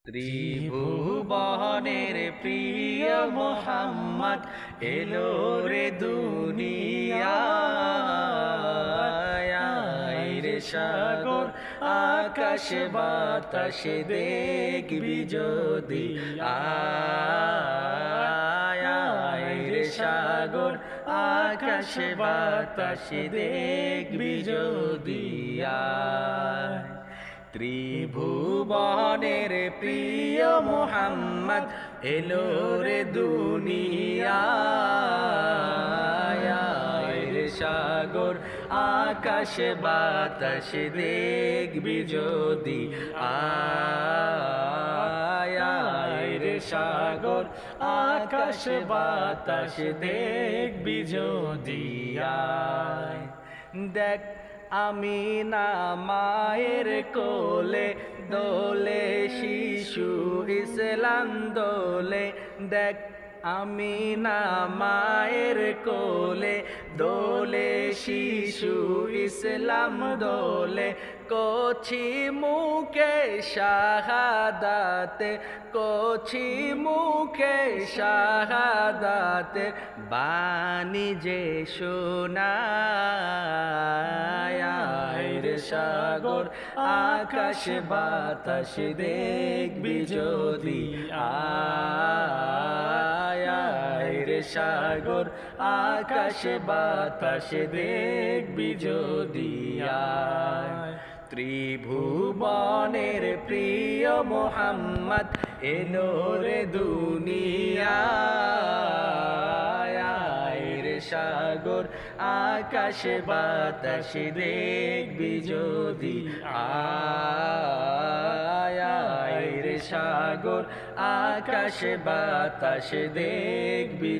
ত্রিভুবনের প্রিয় মোহাম্মদ এলো রে দুনিয়ায় রে সাগর আকাশ বাতাস দেখবি যদি আয় রে সাগর আকাশ বাতাস দেখবি যদি ত্রিভুবনের প্রিয় মোহাম্মদ এলো রে দুনিয়ায় রে সাগর আকাশ বাতাস দেখবি যদি আয় রে সাগর আকাশ বাতাস দেখবি যদি দেখ আমিনা মায়ের কোলে দোলে শিশু ইসলাম দোলে দেখ আমিনা মায়ের কোলে দোলে শিশু ইসলাম দোলে কোছি মুখে শাহাদাতে কোছি মুখে শাহাদাতে বাণী যে শোনায় রে সাগর আকাশ বাতাস দেখবি যদি আয় রে সাগর আকাশ বাতাস দেখবি যদি ত্রিভুবনের প্রিয় মোহাম্মদ এলো রে দুনিয়ায় রে সাগর আকাশ বাতাস দেখবি যদি আয় রে সাগর আকাশ বাতাস দেখবি।